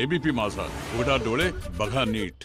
ABP माझा, उघडा डोळे बघा नीट.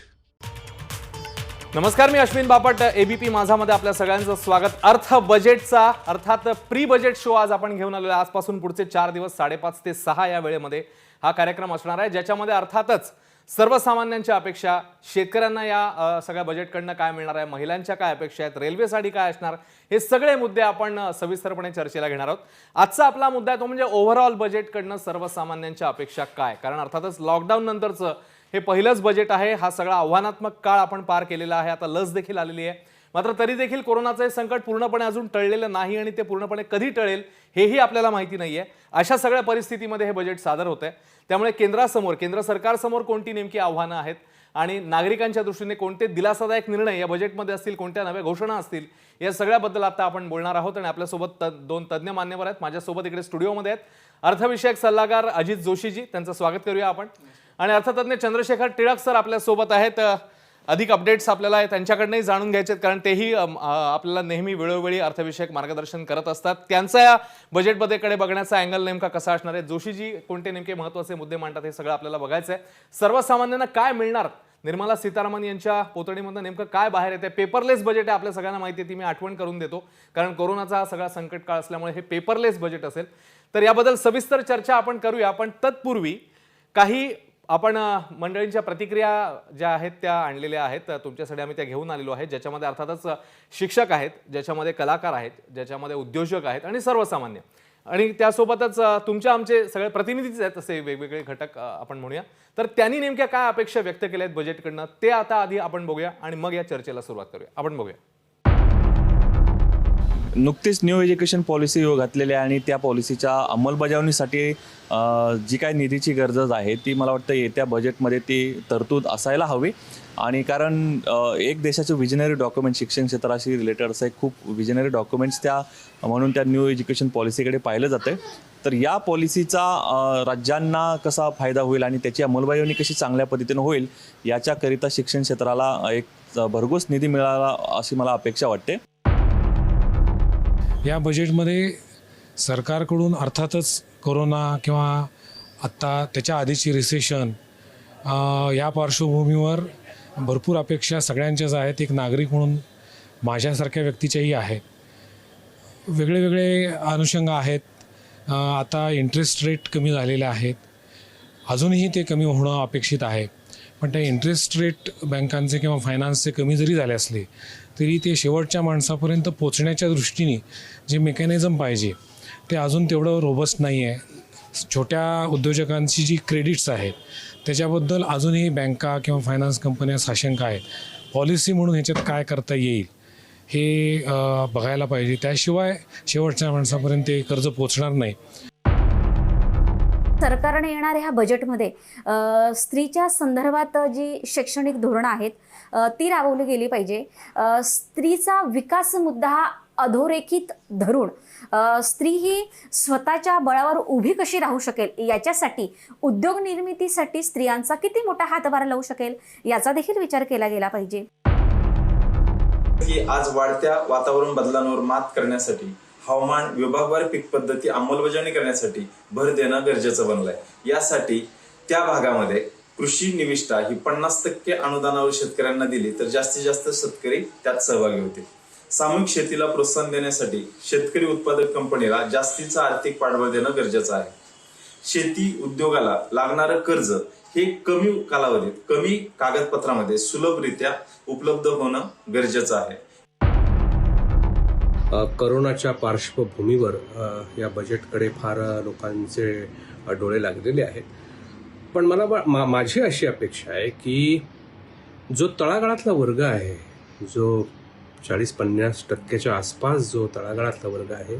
नमस्कार, मी अश्विन बापट. एबीपी माझामध्ये आपल्या सगळ्यांचं स्वागत. अर्थ बजेटचा अर्थात प्री बजेट शो आज आपण घेऊन आलेलो आहे. आजपासून पुढचे 4 दिवस 5:30 ते 6 या वेळेमध्ये हा कार्यक्रम असणार आहे, ज्याच्यामध्ये अर्थातच सर्वसामान्यांच्या अपेक्षा, शेतकऱ्यांना या सगळ्या बजेटकडनं काय मिळणार आहे, महिलांच्या काय अपेक्षा आहेत, रेल्वेसाठी काय असणार, हे सगळे मुद्दे आपण सविस्तरपणे चर्चेला घेणार आहोत. आजचा आपला मुद्दा आहे तो म्हणजे ओव्हरऑल बजेटकडनं सर्वसामान्यांच्या अपेक्षा काय. कारण अर्थातच लॉकडाऊन नंतरचं हे पहिलंच बजेट आहे. हा सगळा आव्हानात्मक काळ आपण पार केलेला आहे. आता लस देखील आलेली आहे. मात्र तरी देखील कोरोनाचं हे संकट पूर्णपणे अजून टळलेलं नाही आणि ते पूर्णपणे कधी टळेल हेही आपल्याला माहिती नाहीये. अशा सगळ्या परिस्थितीमध्ये हे बजेट सादर होतंय. त्यामुळे केंद्र सरकारसमोर कोणती नेमकी आव्हानं आहेत आणि नागरिकांच्या दृष्टीने कोणते दिलासादायक निर्णय या बजेटमध्ये असतील, कोणत्या नव्या घोषणा असतील, या सगळ्याबद्दल आता आपण बोलणार आहोत. आणि आपल्यासोबत 2 तज्ज्ञ मान्यवर आहेत. माझ्यासोबत इकडे स्टुडिओमध्ये आहेत अर्थविषयक सल्लागार अजित जोशीजी, त्यांचं स्वागत करूया आपण. आणि अर्थतज्ञ चंद्रशेखर टिळक सर आपल्यासोबत आहेत. अधिक अपडेट्स आपल्याला त्यांच्याकडनंही जाणून घ्यायचे आहेत, कारण तेही आपल्याला नेहमी वेळोवेळी अर्थविषयक मार्गदर्शन करत असतात. त्यांचा या बजेटबद्दलकडे बघण्याचा अँगल नेमका कसा असणार आहे, जोशीजी कोणते नेमके महत्त्वाचे मुद्दे मांडतात, हे सगळं आपल्याला बघायचं आहे. सर्वसामान्यांना काय मिळणार, निर्मला सीतारामन यांच्या पोतडीमधून नेमकं काय बाहेर येते. पेपरलेस बजेट आहे, आपल्या सगळ्यांना माहिती आहे, ती मी आठवण करून देतो, कारण कोरोनाचा हा सगळा संकट काळ असल्यामुळे हे पेपरलेस बजेट असेल. तर याबद्दल सविस्तर चर्चा आपण करूया. पण तत्पूर्वी काही आपण मंडळींच्या प्रतिक्रिया ज्या आहेत त्या आणलेल्या आहेत तुमच्यासाठी. आम्ही त्या घेऊन आलेलो आहे, ज्याच्यामध्ये अर्थातच शिक्षक आहेत, ज्याच्यामध्ये कलाकार आहेत, ज्याच्यामध्ये उद्योजक आहेत आणि सर्वसामान्य, आणि त्यासोबतच तुमच्या आमचे सगळे प्रतिनिधीच आहेत, असे वेगवेगळे घटक आपण म्हणूया. तर त्यांनी नेमक्या काय अपेक्षा व्यक्त केल्या आहेत बजेटकडनं ते आता आधी आपण बघूया आणि मग या चर्चेला सुरुवात करूया. आपण बघूया. नुकतीच न्यू एज्युकेशन पॉलिसी घातलेली आहे आणि त्या पॉलिसीच्या अंमलबजावणीसाठी जी काही निधीची गरज आहे ती मला वाटतं येत्या बजेटमध्ये ती तरतूद असायला हवी. आणि कारण एक देशाचे विजनरी डॉक्युमेंट शिक्षण क्षेत्राशी रिलेटेड असं एक खूप विजनरी डॉक्युमेंट्स म्हणून त्या न्यू एज्युकेशन पॉलिसीकडे पाहिलं जातं. तर या पॉलिसीचा राज्यांना कसा फायदा होईल आणि त्याची अंमलबजावणी कशी चांगल्या पद्धतीनं होईल याच्याकरिता शिक्षण क्षेत्राला एक भरघोस निधी मिळाला अशी मला अपेक्षा वाटते. या बजेटमध्ये सरकारकडून अर्थातच कोरोना किंवा आत्ता त्याच्या आधीची रिसेशन या पार्श्वभूमीवर भरपूर अपेक्षा सगळ्यांच्याच आहेत. एक नागरिक म्हणून माझ्यासारख्या व्यक्तीच्याही आहेत. वेगळे अनुषंग आहेत. आता इंटरेस्ट रेट कमी झालेले आहेत, अजूनही ते कमी होणं अपेक्षित आहे. पण त्या इंटरेस्ट रेट बँकांचे किंवा फायनान्सचे कमी जरी झाले असले तरी ते शेवटच्या माणसापर्यंत पोचण्याच्या दृष्टीने जे मेकॅनिझम पाहिजे ते अजून तेवढं रोबस्ट नाही आहे. छोट्या उद्योजकांची जी क्रेडिट्स आहेत त्याच्याबद्दल अजूनही बँका किंवा फायनान्स कंपन्या साशंक आहेत. पॉलिसी म्हणून ह्याच्यात काय करता येईल हे बघायला पाहिजे. त्याशिवाय शेवटच्या माणसापर्यंत ते कर्ज पोचणार नाही. सरकारने येणाऱ्या ह्या बजेटमध्ये स्त्रीच्या संदर्भात जी शैक्षणिक धोरणं आहेत ती राबवली गेली पाहिजे. स्त्रीचा विकास मुद्दा हा अधोरेखित धरून स्त्री ही स्वतःच्या बळावर उभी कशी राहू शकेल याच्यासाठी उद्योग निर्मितीसाठी स्त्रियांचा किती मोठा हातभार लावू शकेल याचा देखील विचार केला गेला पाहिजे. की आज वाढत्या वातावरण बदलांवर मात करण्यासाठी हवामान विभागवार पीक पद्धती अंमलबजावणी करण्यासाठी भर देणं गरजेचं बनलंय. यासाठी त्या भागामध्ये कृषी निविष्ठा ही 50% अनुदानावर शेतकऱ्यांना दिली तर जास्तीत जास्त शेतकरी त्यात सहभागी होतील. सामूहिक शेतीला प्रोत्साहन देण्यासाठी शेतकरी उत्पादक कंपनीला जास्तीचा आर्थिक पाठबळ देणं गरजेचं आहे. शेती उद्योगाला लागणारं कर्ज हे कमी कालावधीत कमी कागदपत्रामध्ये सुलभरित्या उपलब्ध होणं गरजेचं आहे. करोनाच्या पार्श्वभूमीवर या बजेटकडे फार लोकांचे डोळे लागलेले आहेत. पण मला माझी अशी अपेक्षा आहे की जो तळागाळातला वर्ग आहे, जो 40-50% आसपास जो तळागाळातला वर्ग आहे,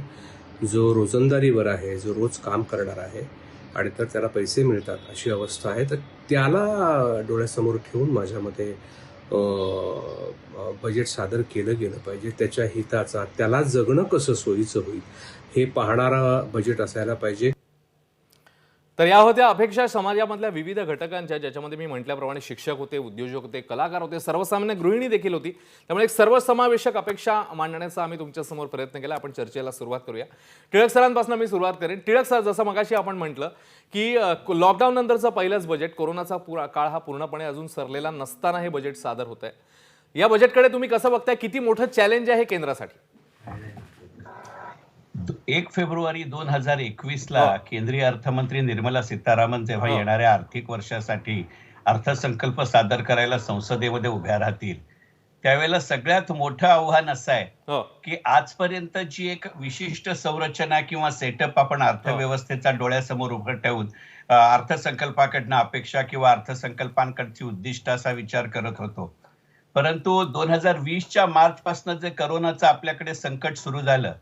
जो रोजंदारीवर आहे, जो रोज काम करणार आहे आणि तर त्याला पैसे मिळतात अशी अवस्था आहे, तर त्याला डोळ्यासमोर ठेवून माझ्या मते बजेट सादर केलं गेलं पाहिजे. त्याच्या हिताचा, त्याला जगणं कसं सोयीचं होईल हे पाहणारा बजेट असायला पाहिजे. तर या होत्या अपेक्षा समाजामधल्या विविध घटकांच्या, ज्याच्यामध्ये मी म्हटल्याप्रमाणे शिक्षक होते, उद्योजक होते, कलाकार होते, सर्वसामान्य गृहिणी देखील होती. त्यामुळे एक सर्वसमावेशक अपेक्षा मांडण्याचा आम्ही तुमच्यासमोर प्रयत्न केला. आपण चर्चेला सुरुवात करूया. टिळक सरांपासून मी सुरुवात करेन. टिळक सर, जसं मगाशी आपण म्हटलं की लॉकडाऊन नंतरचं पहिलंच बजेट, कोरोनाचा काळ हा पूर्णपणे अजून सरलेला नसताना हे बजेट सादर होत आहे. या बजेटकडे तुम्ही कसं बघताय? किती मोठं चॅलेंज आहे केंद्रासाठी? 1 फेब्रुवारी 2021ला केंद्रीय अर्थमंत्री निर्मला सीतारामन जेव्हा येणाऱ्या आर्थिक वर्षासाठी अर्थसंकल्प सादर करायला संसदेमध्ये उभ्या राहतील, त्यावेळेला सगळ्यात मोठं आव्हान असं आहे की आजपर्यंत जी एक विशिष्ट संरचना किंवा सेटअप आपण अर्थव्यवस्थेचा डोळ्यासमोर उभं ठेवून अर्थसंकल्पाकडनं अपेक्षा किंवा अर्थसंकल्पांकडची उद्दिष्ट असा विचार करत होतो, परंतु 2020च्या मार्च पासून जे करोनाचं आपल्याकडे संकट सुरू झालं,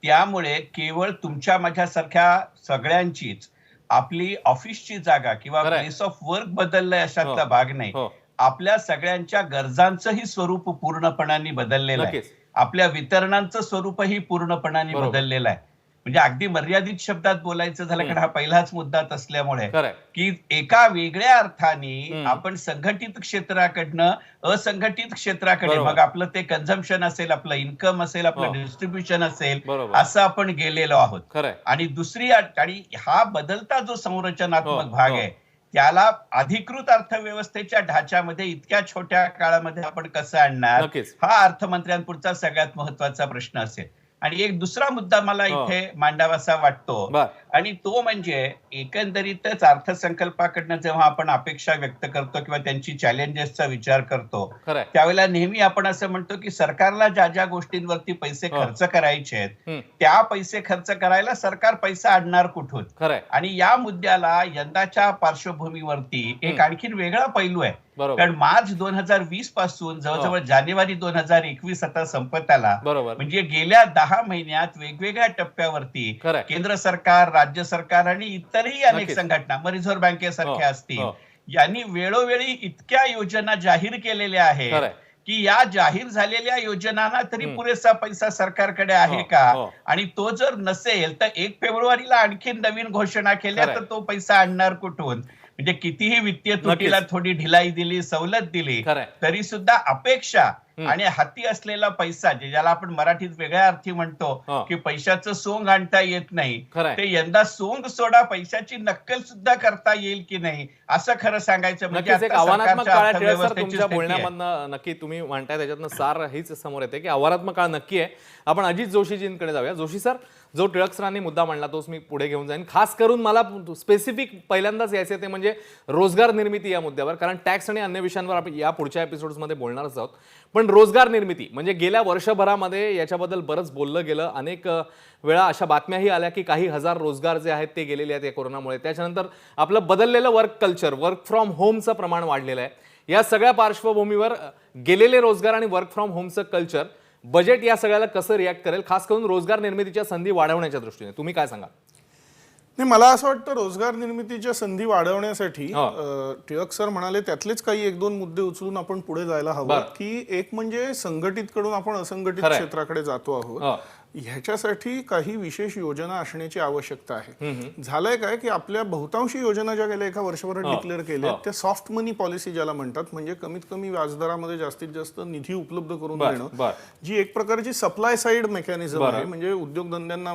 त्यामुळे केवळ तुमच्या माझ्यासारख्या सगळ्यांचीच आपली ऑफिसची जागा किंवा प्लेस ऑफ वर्क बदललंय अशातला भाग नाही, आपल्या सगळ्यांच्या गरजांचंही स्वरूप पूर्णपणाने बदललेलं आहे. आपल्या वितरणांचं स्वरूपही पूर्णपणाने बदललेलं आहे. म्हणजे अगदी मर्यादित शब्दात बोलायचं झालं, कारण हा पहिलाच मुद्दा असल्यामुळे की एका वेगळ्या अर्थाने आपण संघटित क्षेत्राकडनं असंघटित क्षेत्राकडे, मग आपलं ते कन्झम्पशन असेल, आपलं इन्कम असेल, आपलं डिस्ट्रीब्युशन असेल, असं आपण गेलेलो आहोत. आणि दुसरी, आणि हा बदलता जो संरचनात्मक भाग आहे त्याला अधिकृत अर्थव्यवस्थेच्या ढाच्यामध्ये इतक्या छोट्या काळामध्ये आपण कसं आणणार, हा अर्थमंत्र्यांपुढचा सगळ्यात महत्वाचा प्रश्न असेल. आणि एक दुसरा मुद्दा मला इथे मांडावासा वाटतो, आणि तो म्हणजे एकंदरीतच अर्थसंकल्पाकडनं जेव्हा आपण अपेक्षा व्यक्त करतो किंवा त्यांची चॅलेंजेसचा विचार करतो, त्यावेळेला नेहमी आपण असं म्हणतो की सरकारला ज्या ज्या गोष्टींवरती पैसे खर्च करायचे आहेत, त्या पैसे खर्च करायला सरकार पैसा आणणार कुठून. आणि या मुद्द्याला यंदाच्या पार्श्वभूमीवरती एक आणखीन वेगळा पैलू आहे, कारण मार्च 2020 पासून जवळजवळ जानेवारी 2021 आता संपत आला. म्हणजे गेल्या 10 महिन्यात वेगवेगळ्या टप्प्यावरती केंद्र सरकार, राज्य सरकार आणि इतरही अनेक संघटना, रिझर्व्ह बँकेसारख्या असतील, यांनी वेळोवेळी इतक्या योजना जाहीर केलेल्या आहेत की या जाहीर झालेल्या योजनांना तरी पुरेसा पैसा सरकारकडे आहे का, आणि तो जर नसेल तर 1 फेब्रुवारीला आणखी नवीन घोषणा केल्या तर तो पैसा आणणार कुठून. म्हणजे कितीही वित्तीय तुटीला थोडी ढिलाई दिली, सवलत दिली, तरी सुद्धा अपेक्षा आणि हाती असलेला पैसा, ज्याला आपण मराठीत वेगळ्या अर्थी म्हणतो की पैशाचं सोंग आणता येत नाही, ते यंदा सोंग सोडा पैशाची नक्कल सुद्धा करता येईल की नाही, असं खरं सांगायचं म्हणजे आव्हानात्मक काळ आहे. तुमच्या बोलण्यामधनं नक्की तुम्ही म्हणताय त्याच्यातनं सार हीच समोर येते की आव्हानात्मक काळ नक्की आहे. आपण अजित जोशीजींकडे जाऊया. जोशी सर, जो टिळक सरांनी मुद्दा मांडला तोच मी पुढे घेऊन जाईन. खास करून मला स्पेसिफिक पहिल्यांदाच यायचे ते म्हणजे रोजगार निर्मिती या मुद्द्यावर, कारण टॅक्स आणि अन्य विषयांवर आपण या पुढच्या एपिसोड्समध्ये बोलणारच आहोत. पण रोजगार निर्मिती म्हणजे गेल्या वर्षभरामध्ये याच्याबद्दल बरंच बोललं गेलं. अनेक वेळा अशा बातम्याही आल्या की काही हजार रोजगार जे आहेत ते गेलेले आहेत या कोरोनामुळे. त्याच्यानंतर आपलं बदललेलं वर्क कल्चर, वर्क फ्रॉम होमचं प्रमाण वाढलेलं आहे. या सगळ्या पार्श्वभूमीवर गेलेले रोजगार आणि वर्क फ्रॉम होमचं कल्चर, बजेट या सगळ्याला कसं रिॲक्ट करेल, खास करून रोजगार निर्मितीच्या संधी वाढवण्याच्या दृष्टीने तुम्ही काय सांगा? नाही, मला असं वाटतं रोजगार निर्मितीच्या संधी वाढवण्यासाठी टिळक सर म्हणाले त्यातलेच काही 1-2 मुद्दे उचलून आपण पुढे जायला हवं. की एक म्हणजे संघटित कडून आपण असंघटित क्षेत्राकडे जातो आहोत, ह्याच्यासाठी काही विशेष योजना असण्याची आवश्यकता आहे. झालंय काय की आपल्या बहुतांशी योजना ज्या गेल्या एका वर्षभरात डिक्लेअर केल्या त्या सॉफ्ट मनी पॉलिसी ज्याला म्हणतात, म्हणजे कमीत कमी व्याजदरामध्ये जास्तीत जास्त निधी उपलब्ध करून देणं, जी एक प्रकारची सप्लाय साइड मेकॅनिझम आहे, म्हणजे उद्योगधंद्यांना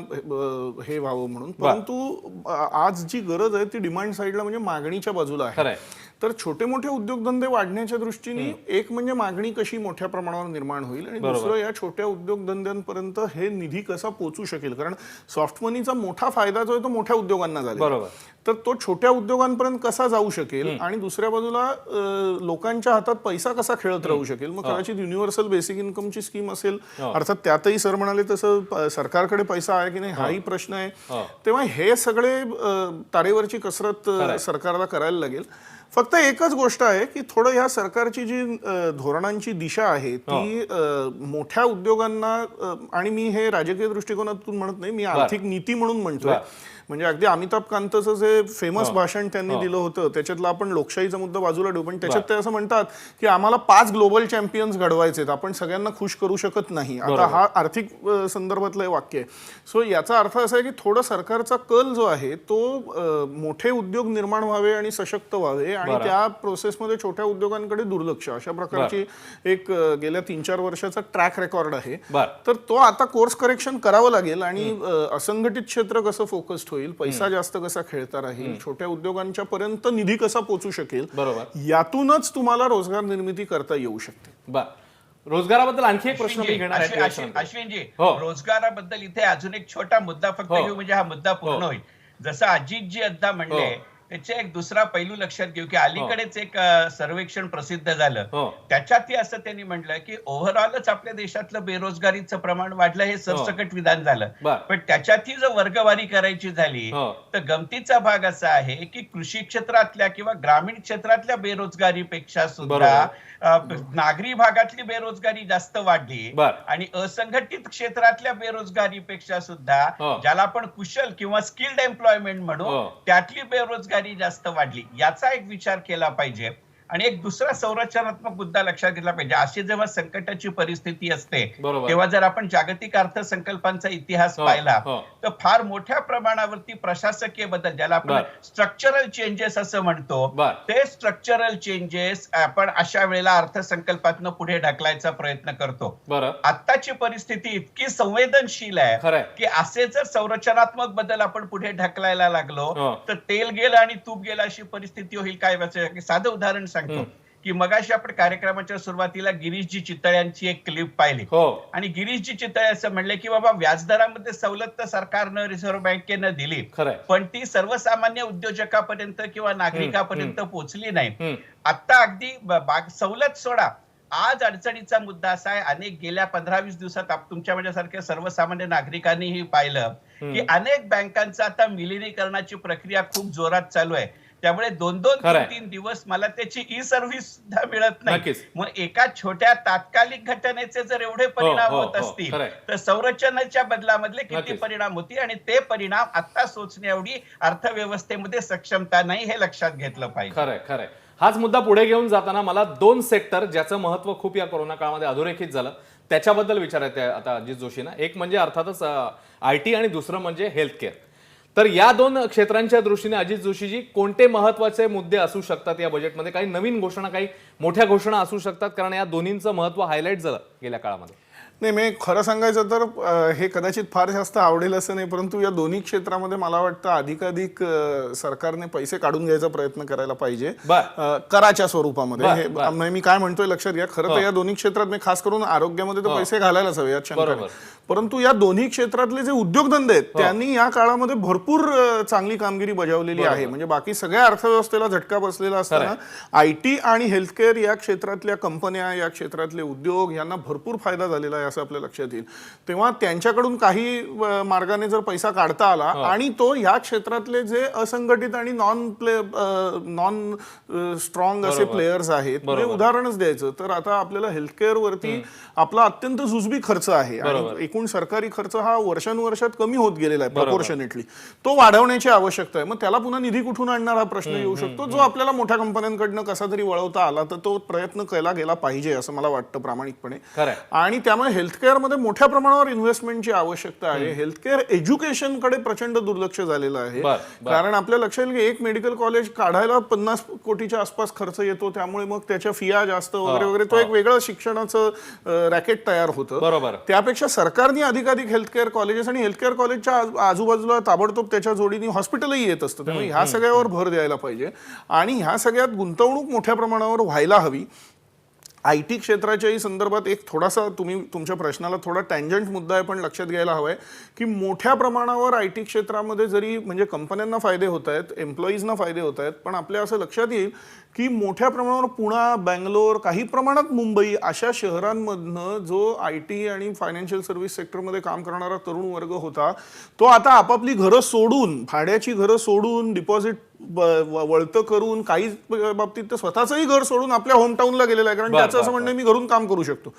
हे व्हावं म्हणून. परंतु आज जी गरज आहे ती डिमांड साइडला म्हणजे मागणीच्या बाजूला आहे. तर छोटे मोठे उद्योगधंदे वाढण्याच्या दृष्टीने एक म्हणजे मागणी कशी मोठ्या प्रमाणावर निर्माण होईल, आणि दुसरं या छोट्या उद्योगधंद्यांपर्यंत हे निधी कसा पोहोचू शकेल. कारण सॉफ्ट मनीचा मोठा फायदा जो आहे तो मोठ्या उद्योगांना झाला, तर तो छोट्या उद्योगांपर्यंत कसा जाऊ शकेल, आणि दुसऱ्या बाजूला लोकांच्या हातात पैसा कसा खेळत राहू शकेल. मग कदाचित युनिव्हर्सल बेसिक इन्कमची स्कीम असेल, अर्थात त्यातही सर म्हणाले तसं सरकारकडे पैसा आहे की नाही हाही प्रश्न आहे. तेव्हा हे सगळे तारेवरची कसरत सरकारला करायला लागेल. फक्त एकच गोष्ट आहे की थोडं ह्या सरकारची जी धोरणांची दिशा आहे ती मोठ्या उद्योगांना, आणि मी हे राजकीय दृष्टिकोनातून म्हणत नाही, मी आर्थिक नीती म्हणून म्हणतोय, म्हणजे अगदी अमिताभ कांतचं जे फेमस भाषण त्यांनी दिलं होतं त्याच्यातला आपण लोकशाहीचा मुद्दा बाजूला ठेवू, पण त्याच्यात ते असं म्हणतात की आम्हाला 5 ग्लोबल चॅम्पियन्स घडवायचे, आपण सगळ्यांना खुश करू शकत नाही. आता हा आर्थिक संदर्भातलं वाक्य आहे. सो याचा अर्थ असा आहे की थोडं सरकारचा कल जो आहे तो मोठे उद्योग निर्माण व्हावे आणि सशक्त व्हावे आणि त्या प्रोसेसमध्ये छोट्या उद्योगांकडे दुर्लक्ष, अशा प्रकारची एक गेल्या 3-4 वर्षाचा ट्रॅक रेकॉर्ड आहे. तर तो आता कोर्स करेक्शन करावं लागेल आणि असंघटित क्षेत्र कसं फोकस्ड होईल, पैसा जास्त कसा खेळता राहील, छोट्या उद्योगांच्या पर्यंत निधी कसा पोहोचू शकेल, यातूनच तुम्हाला रोजगार निर्मिती करता येऊ शकते. रोजगाराबद्दल आणखी एक प्रश्न मी घेणार आहे. अश्विनजी, रोजगाराबद्दल इथे अजून एक छोटा मुद्दा फक्त घेऊ, म्हणजे हा मुद्दा पूर्ण होईल. जसं अजितजी आता म्हणले त्याचे एक दुसरा पैलू लक्षात घेऊ की अलीकडेच एक सर्वेक्षण प्रसिद्ध झालं, त्याच्यातही असं त्यांनी म्हटलं की ओव्हरऑलच आपल्या देशातलं बेरोजगारीचं प्रमाण वाढलं, हे सरसकट विधान झालं. पण त्याच्यातही जर वर्गवारी करायची झाली तर गमतीचा भाग असा आहे की कृषी क्षेत्रातल्या किंवा ग्रामीण क्षेत्रातल्या बेरोजगारीपेक्षा सुद्धा नागरी भागातली बेरोजगारी जास्त वाढली आणि असंघटित क्षेत्रातल्या बेरोजगारीपेक्षा सुद्धा ज्याला आपण कुशल किंवा स्किल्ड एम्प्लॉयमेंट म्हणू त्यातली बेरोजगारी जास्त वाढली. याचा एक विचार केला पाहिजे. आणि एक दुसरा संरचनात्मक मुद्दा लक्षात घेतला पाहिजे. अशी जेव्हा संकटाची परिस्थिती असते तेव्हा जर आपण जागतिक अर्थसंकल्पांचा इतिहास पाहिला तर फार मोठ्या प्रमाणावरती प्रशासकीय बदल, ज्याला आपण स्ट्रक्चरल चेंजेस असं म्हणतो, ते स्ट्रक्चरल चेंजेस आपण अशा वेळेला अर्थसंकल्पातनं पुढे ढकलायचा प्रयत्न करतो. आत्ताची परिस्थिती इतकी संवेदनशील आहे की असे जर संरचनात्मक बदल आपण पुढे ढकलायला लागलो तर तेल गेलं आणि तूप गेलं अशी परिस्थिती होईल. काय साधं उदाहरण सांगतो की मगाशी आपण कार्यक्रमाच्या सुरुवातीला गिरीशजी चितळ्यांची एक क्लिप पाहिली आणि गिरीशजी चितळे असं म्हणले की बाबा व्याजदरामध्ये सवलत तर सरकारनं, रिझर्व्ह बँकेनं दिली, पण ती सर्वसामान्य उद्योजकापर्यंत किंवा नागरिकापर्यंत पोहोचली नाही. आता अगदी सवलत सोडा, आज अडचणीचा मुद्दा असा आहे, अनेक गेल्या 15-20 दिवसात तुमच्या माझ्यासारख्या सर्वसामान्य नागरिकांनीही पाहिलं की अनेक बँकांचं आता विलिनीकरणाची प्रक्रिया खूप जोरात चालू आहे. त्यामुळे 2-3 दिवस मला त्याची ई सर्व्हिस सुद्धा मिळत नाही. मग एका छोट्या तात्कालिक घटनेचे जर एवढे परिणाम होत असतील तर संरचनेच्या बदलामधले किती परिणाम होतील आणि ते परिणाम आता सोचण्या एवढी अर्थव्यवस्थेमध्ये सक्षमता नाही, हे लक्षात घेतलं पाहिजे. खरंय. हाच मुद्दा पुढे घेऊन जाताना मला 2 सेक्टर ज्याचं महत्व खूप या कोरोना काळामध्ये अधोरेखित झालं त्याच्याबद्दल विचारायचं आहे आता अजित जोशींना. एक म्हणजे अर्थातच IT आणि दुसरं म्हणजे हेल्थ केअर. तर या 2 क्षेत्रांच्या दृष्टीने अजित जोशीजी कोणते महत्वाचे मुद्दे असू शकतात या बजेटमध्ये? काही नवीन घोषणा, काही मोठ्या घोषणा असू शकतात, कारण या दोन्हींचं महत्व हायलाइट झालं गेल्या काळामध्ये. नाही, मी खरं सांगायचं तर हे कदाचित फार जास्त आवडेल असं नाही, परंतु या दोन्ही क्षेत्रामध्ये मला वाटतं अधिकाधिक सरकारने पैसे काढून घ्यायचा प्रयत्न करायला पाहिजे कराच्या स्वरूपामध्ये. मी काय म्हणतोय लक्षात घ्या, खरं तर या दोन्ही क्षेत्रात मी खास करून आरोग्यामध्ये तर पैसे घालायलाच हवे यात शंका नाही, परंतु या दोन्ही क्षेत्रातले जे उद्योगधंदे आहेत त्यांनी या काळामध्ये भरपूर चांगली कामगिरी बजावलेली आहे. म्हणजे बाकी सगळ्या अर्थव्यवस्थेला झटका बसलेला असताना IT आणि हेल्थकेअर या क्षेत्रातल्या कंपन्या, या क्षेत्रातले उद्योग यांना भरपूर फायदा झालेला आहे असं आपल्या लक्षात येईल. तेव्हा त्यांच्याकडून काही मार्गाने जर पैसा काढता आला आणि तो या क्षेत्रातले जे असंघटित आणि नॉन स्ट्रॉंग असे प्लेयर्स आहेत, म्हणजे उदाहरणच द्यायचं तर आता आपल्याला हेल्थकेअर वरती आपला अत्यंत जुजबी खर्च आहे आणि एकूण सरकारी खर्च हा वर्षानुवर्षात कमी होत गेलेला आहे प्रपोर्शनेटली, तो वाढवण्याची आवश्यकता आहे. मग त्याला पुन्हा निधी कुठून आणणार हा प्रश्न येऊ शकतो, जो आपल्याला मोठ्या कंपन्यांकडनं कसा तरी वळवता आला तर तो प्रयत्न केला गेला पाहिजे असं मला वाटतं प्रामाणिकपणे. आणि त्यामुळे हेल्थकेअर मध्ये मोठ्या प्रमाणावर इन्व्हेस्टमेंटची आवश्यकता आहे. हेल्थकेअर एज्युकेशनकडे प्रचंड दुर्लक्ष झालेलं आहे, कारण आपल्या लक्षात येईल की एक मेडिकल कॉलेज काढायला 50 कोटीच्या आसपास खर्च येतो, त्यामुळे मग त्याच्या फिया जास्त वगैरे वगैरे, तो एक वेगळं शिक्षणाचं रॅकेट तयार होतं. त्यापेक्षा सरकारने अधिकाधिक हेल्थकेअर कॉलेजेस आणि हेल्थकेअर कॉलेजच्या आजूबाजूला ताबडतोब त्याच्या जोडीने हॉस्पिटलही येत असतं, त्यामुळे ह्या सगळ्यावर भर द्यायला पाहिजे आणि ह्या सगळ्यात गुंतवणूक मोठ्या प्रमाणावर व्हायला हवी. IT क्षेत्राच्याही संदर्भात एक थोडासा तुमच्या प्रश्नाला थोडा टँजंट मुद्दा आहे, पण लक्षात घ्यायला हवाय की मोठ्या प्रमाणावर IT क्षेत्रामध्ये जरी म्हणजे कंपन्यांना फायदे होत आहेत, एम्प्लॉईजना फायदे होत आहेत, पण आपल्या असं लक्षात येईल की मोठ्या प्रमाणावर पुणे, बँगलोर, काही प्रमाणात मुंबई अशा शहरांमधनं जो IT आणि फायनान्शियल सर्व्हिस सेक्टरमध्ये काम करणारा तरुण वर्ग होता तो आता आपापली घरं सोडून, भाड्याची घरं सोडून, डिपॉझिट वळतं करून काही बाबतीत तर स्वतःचंही घर सोडून आपल्या होमटाऊनला गेलेला आहे, कारण त्याचं असं म्हणणं मी घरून काम करू शकतो.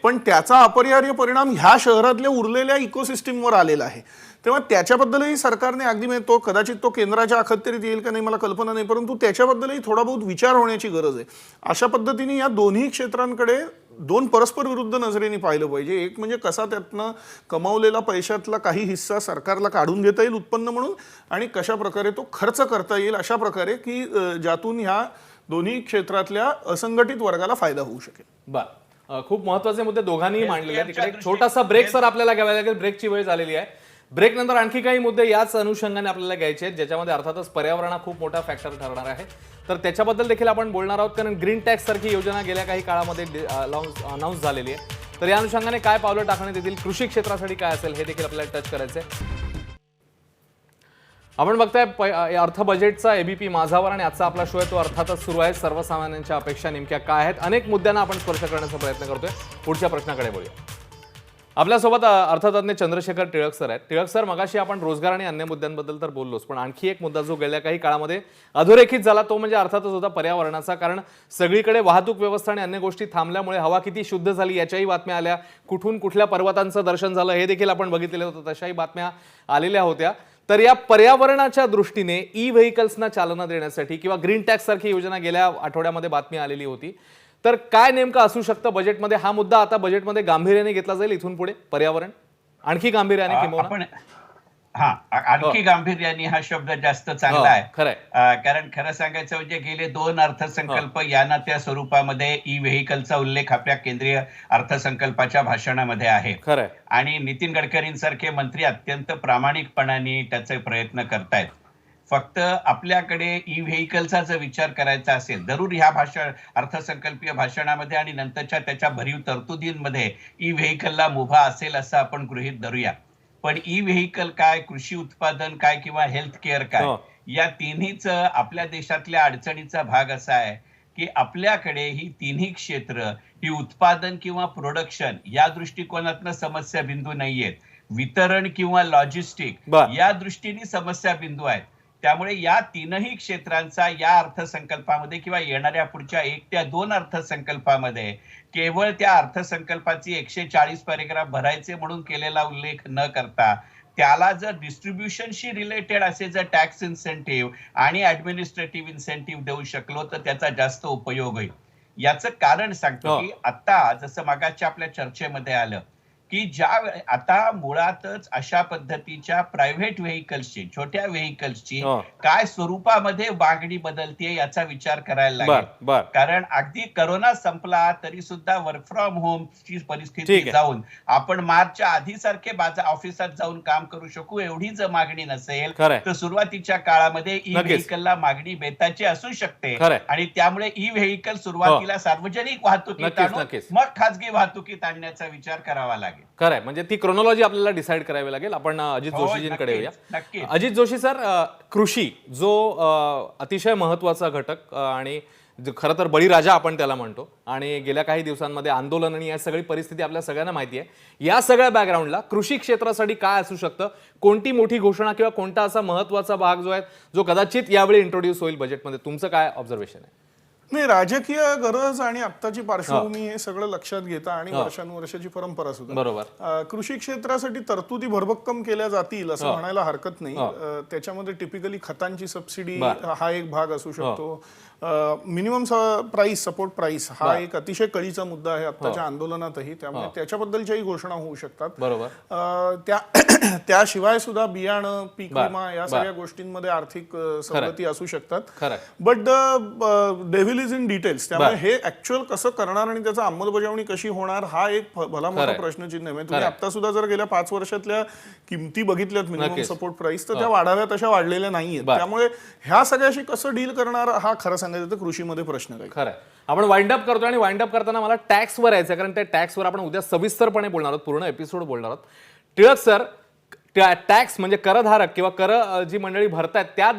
पण त्याचा अपरिहार्य परिणाम ह्या शहरातल्या उरलेल्या इकोसिस्टीमवर आलेला आहे. तेव्हा त्याच्याबद्दलही सरकारने अगदी म्हणजे तो कदाचित तो केंद्राच्या अखत्यारीत येईल का नाही मला कल्पना नाही, परंतु त्याच्याबद्दलही थोडा बहुत विचार होण्याची गरज आहे. अशा पद्धतीने या दोन्ही क्षेत्रांकडे दोन परस्पर विरुद्ध नजरेने पाहिलं पाहिजे. एक म्हणजे कसा त्यातनं कमावलेला पैशातला काही हिस्सा सरकारला काढून घेता येईल उत्पन्न म्हणून, आणि कशा प्रकारे तो खर्च करता येईल अशा प्रकारे की ज्यातून ह्या दोन्ही क्षेत्रातल्या असंघटित वर्गाला फायदा होऊ शकेल. बर, खूप महत्वाचे मुद्दे दोघांनीही मांडलेले आहेत. तिकडे एक छोटासा ब्रेक सर आपल्याला घ्यावा लागेल. ब्रेकची वेळ झालेली आहे. ब्रेक नंतर आणखी काही मुद्दे याच अनुषंगाने आपल्याला घ्यायचे आहेत, ज्याच्यामध्ये अर्थातच पर्यावरण हा खूप मोठा फॅक्टर ठरणार आहे. तर त्याच्याबद्दल देखील आपण बोलणार आहोत, कारण ग्रीन टॅक्स सारखी योजना गेल्या काही काळामध्ये अनाऊन्स झालेली आहे. तर या अनुषंगाने काय पावलं टाकण्यात येतील, कृषी क्षेत्रासाठी काय असेल, हे देखील आपल्याला टच करायचं आहे. आपण बघताय अर्थ बजेटचा एबीपी माझावर, आणि आजचा आपला शो आहे तो अर्थातच सुरू आहे. सर्वसामान्यांच्या अपेक्षा नेमक्या काय आहेत, अनेक मुद्द्यांना आपण स्पर्श करण्याचा प्रयत्न करतोय. पुढच्या प्रश्नाकडे बोलूया. आपल्यासोबत अर्थतज्ञ चंद्रशेखर टिळक सर आहेत. टिळक सर, मगाशी आपण रोजगार आणि अन्य मुद्द्यांबद्दल तर बोललोच, पण आणखी एक मुद्दा जो गेल्या काही काळामध्ये अधोरेखित झाला तो म्हणजे अर्थातच होता पर्यावरणाचा. कारण सगळीकडे वाहतूक व्यवस्था आणि अन्य गोष्टी थांबल्यामुळे हवा किती शुद्ध झाली याच्याही बातम्या आल्या. कुठून कुठल्या पर्वतांचं दर्शन झालं हे देखील आपण बघितलेलं होतं, तशाही बातम्या आलेल्या होत्या. तर या पर्यावरणाच्या दृष्टीने ई व्हेकल्सना चालना देण्यासाठी किंवा ग्रीन टॅक्स सारखी योजना गेल्या आठवड्यामध्ये बातमी आलेली होती. तर काय नेमकं असू शकतं बजेटमध्ये? हा मुद्दा आता बजेटमध्ये गांभीर्याने घेतला जाईल इथून पुढे, पर्यावरण आणखी गांभीर्याने किंवा आणखी गांभीर्याने हा शब्द जास्त चांगला आहे. कारण खरं सांगायचं म्हणजे गेले 2 अर्थसंकल्प यांना त्या स्वरूपामध्ये ई व्हेकलचा उल्लेख आपल्या केंद्रीय अर्थसंकल्पाच्या भाषणामध्ये आहे. आणि नितीन गडकरींसारखे मंत्री अत्यंत प्रामाणिकपणाने त्याचे प्रयत्न करतायत. फक्त आपल्याकडे ई व्हेकलचा जर विचार करायचा असेल, जरूर ह्या अर्थसंकल्पीय भाषणामध्ये आणि नंतरच्या त्याच्या भरीव तरतुदींमध्ये ई व्हेकलला मुभा असेल असं आपण गृहीत धरूया. पण ई व्हेकल काय, कृषी उत्पादन काय किंवा हेल्थ केअर काय, या तिन्हीच आपल्या देशातल्या अडचणीचा भाग असा आहे की आपल्याकडे ही तिन्ही क्षेत्र ही उत्पादन किंवा प्रोडक्शन या दृष्टिकोनातनं समस्या बिंदू नाहीयेत, वितरण किंवा लॉजिस्टिक या दृष्टीने समस्या बिंदू आहेत. त्यामुळे या तीनही क्षेत्रांचा या अर्थसंकल्पामध्ये किंवा येणाऱ्या पुढच्या 1 ते 2 अर्थसंकल्पामध्ये केवळ त्या अर्थसंकल्पाची 140 पॅरेग्राफ भरायचे म्हणून केलेला उल्लेख न करता त्याला जर डिस्ट्रीब्युशनशी रिलेटेड असे जर टॅक्स इन्सेंटिव्ह आणि ऍडमिनिस्ट्रेटिव्ह इन्सेंटिव्ह देऊ शकलो तर त्याचा जास्त उपयोग होईल. याचं कारण सांगतो की आता जसं मागाच्या आपल्या चर्चेमध्ये आलं की आता मुळातच अशा पद्धतीच्या प्रायव्हेट व्हेकल्सची, छोट्या व्हेकल्सची काय स्वरूपामध्ये मागणी बदलते याचा विचार करायला लागेल. कारण अगदी करोना संपला तरी सुद्धा वर्क फ्रॉम होमची परिस्थिती जाऊन आपण मार्चच्या आधी सारखे ऑफिसात जाऊन काम करू शकू एवढी जर मागणी नसेल तर सुरुवातीच्या काळामध्ये ई व्हेकलला मागणी बेताची असू शकते. आणि त्यामुळे ई व्हेकल सुरुवातीला सार्वजनिक वाहतुकीत आणून मग खासगी वाहतुकीत आणण्याचा विचार करावा लागेल. खरंय, म्हणजे ती क्रोनॉलॉजी आपल्याला डिसाईड करावी लागेल. आपण अजित जोशीजींकडे येऊया. अजित जोशी सर, कृषी जो अतिशय महत्वाचा घटक आणि खरं तर बळीराजा आपण त्याला म्हणतो, आणि गेल्या काही दिवसांमध्ये आंदोलन आणि या सगळी परिस्थिती आपल्या सगळ्यांना माहिती आहे. या सगळ्या बॅकग्राऊंडला कृषी क्षेत्रासाठी काय असू शकतं, कोणती मोठी घोषणा किंवा कोणता असा महत्वाचा भाग जो आहे जो कदाचित यावेळी इंट्रोड्यूस होईल बजेटमध्ये, तुमचं काय ऑब्झर्वेशन आहे? नाही, राजकीय गरज आणि आत्ताची पार्श्वभूमी हे सगळं लक्षात घेता आणि वर्षानुवर्षाची परंपरा सुद्धा, बरोबर, कृषी क्षेत्रासाठी तरतुदी भरभक्कम केल्या जातील असं म्हणायला हरकत नाही. त्याच्यामध्ये टिपिकली खतांची सबसिडी हा एक भाग असू शकतो. मिनिमम प्राइस, सपोर्ट प्राइस हा एक अतिशय कळीचा मुद्दा आहे आत्ताच्या आंदोलनातही, त्यामुळे त्याच्याबद्दलच्याही घोषणा होऊ शकतात. बरोबर. त्याशिवाय सुद्धा बियाणं, पीक विमा या सगळ्या गोष्टींमध्ये आर्थिक सवलती असू शकतात. But devil is in details. त्यामुळे हे ऍक्च्युअल कसं करणार आणि त्याचा अंमलबजावणी कशी होणार हा एक भला मोठा प्रश्नचिन्ह आहे. तुम्ही आता सुद्धा जर गेल्या 5 वर्षातल्या किमती बघितल्यात मिनिमम सपोर्ट प्राइस, तर त्या वाढाव्यात अशा वाढलेल्या नाहीयेत. त्यामुळे ह्या सगळ्याशी कसं डील करणार हा खरं सांगायचं तर कृषीमध्ये प्रश्न काय. खरं, आपण वाइंड अप करतो आणि वाइंड अप करताना मला टॅक्सवर यायचं, कारण त्या टॅक्सवर आपण उद्या सविस्तरपणे बोलणार आहोत, पूर्ण एपिसोड बोलणार आहोत. टिळक सर, टॅक्स म्हणजे करधारक किंवा कर जी मंडळी भरतायत त्या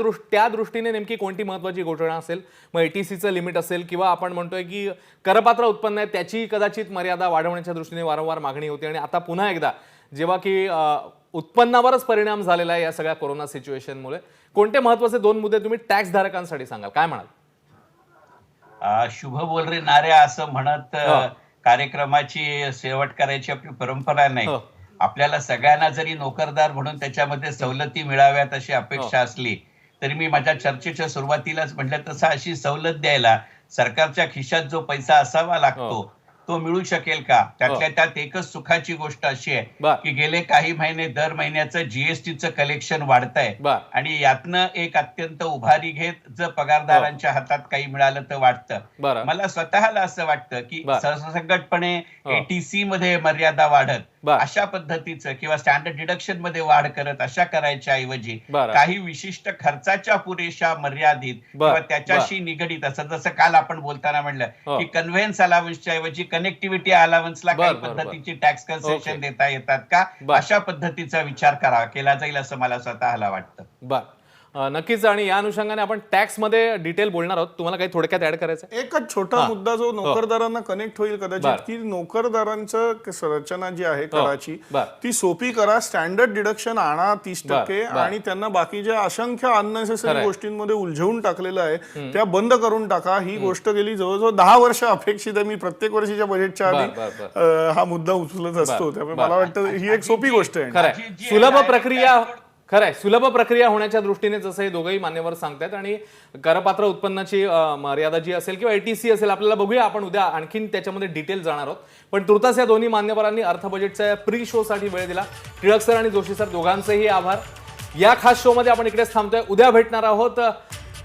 दृष्टीने नेमकी कोणती महत्वाची घोषणा असेल? मग एटीसीचं लिमिट असेल किंवा आपण म्हणतोय की करपात्र उत्पन्न आहे त्याची कदाचित मर्यादा वाढवण्याच्या दृष्टीने वारंवार मागणी होती, आणि आता पुन्हा एकदा जेव्हा की उत्पन्नावरच परिणाम झालेला आहे या सगळ्या कोरोना सिच्युएशनमुळे, कोणते महत्वाचे 2 मुद्दे तुम्ही टॅक्स धारकांसाठी सांगाल, काय म्हणाल? शुभ बोल रे नाऱ्या असं म्हणत कार्यक्रमाची शेवट करायची आपली परंपरा नाही. आपल्याला सगळ्यांना जरी नोकरदार म्हणून त्याच्यामध्ये सवलती मिळाव्यात अशी अपेक्षा असली तरी मी माझ्या चर्चेच्या सुरुवातीलाच म्हटलं तसं अशी सवलत द्यायला सरकारच्या खिशात जो पैसा असावा लागतो तो मिळू शकेल का? त्यातल्या त्यात एकच सुखाची गोष्ट अशी आहे की गेले काही महिने दर महिन्याचं जीएसटीचं कलेक्शन वाढतंय आणि यातनं एक अत्यंत उभारी घेत जर पगारदारांच्या हातात काही मिळालं तर वाटतं. मला स्वतःला असं वाटतं की सरसकटपणे एटीसी मध्ये मर्यादा वाढत अशा पद्धतीचं किंवा स्टँडर्ड डिडक्शन मध्ये वाढ करत अशा करायच्या ऐवजी काही विशिष्ट खर्चाच्या पुरेशा मर्यादित किंवा त्याच्याशी निगडीत असं जसं काल आपण बोलताना म्हणलं की कन्व्हेन्स अलावन्सच्या ऐवजी कनेक्टिव्हिटी अलावन्सला काही पद्धतीची टॅक्स कन्सेशन देता येतात का, अशा पद्धतीचा विचार केला जाईल असं मला स्वतःला वाटतं. नक्कीच. आणि या अनुषंगाने आपण टॅक्स मध्ये डिटेल बोलणार आहोत. तुम्हाला काही थोडक्यात ऍड करायचं? एकच छोटा मुद्दा जो नोकरदारांना कनेक्ट होईल कदाचित, की नोकरदारांचं रचना जी आहे कराची ती सोपी करा. स्टँडर्ड डिडक्शन आणा 30% आणि त्यांना बाकीच्या असंख्य अननेसेसरी गोष्टींमध्ये उलझवून टाकलेलं आहे त्या बंद करून टाका. ही गोष्ट गेली जवळजवळ 10 वर्ष अपेक्षित आहे. मी प्रत्येक वर्षीच्या बजेटच्या आधी हा मुद्दा उचलत असतो. त्यामुळे मला वाटतं ही एक सोपी गोष्ट आहे. सुलभ प्रक्रिया खरंय. सुलभ प्रक्रिया होण्याच्या दृष्टीने जसं हे दोघंही मान्यवर सांगतात आणि करपात्र उत्पन्नाची मर्यादा जी असेल किंवा एटीसी असेल, आपल्याला बघूया, आपण उद्या आणखीन त्याच्यामध्ये डिटेल जाणार आहोत. पण तुर्तास या दोन्ही मान्यवरांनी अर्थ बजेटच्या प्री शो साठी वेळ दिला. टिळक सर आणि जोशी सर दोघांचेही आभार. या खास शो मध्ये आपण इकडेच थांबतोय. उद्या भेटणार आहोत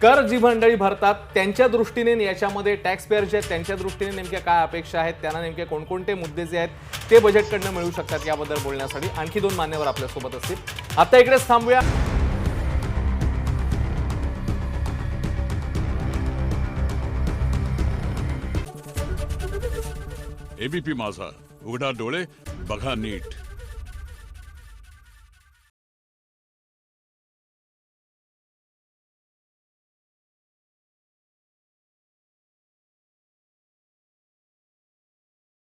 कर जी मंडळी भरतात त्यांच्या दृष्टीने, याच्यामध्ये टॅक्स पेअर जे आहेत त्यांच्या दृष्टीने नेमक्या काय अपेक्षा आहेत, त्यांना नेमके कोणकोणते मुद्दे जे आहेत ते बजेटकडनं मिळू शकतात याबद्दल बोलण्यासाठी आणखी 2 मान्यवर आपल्यासोबत असतील. आता इकडेच थांबूया. एबीपी माझा, उघडा डोळे बघा नीट.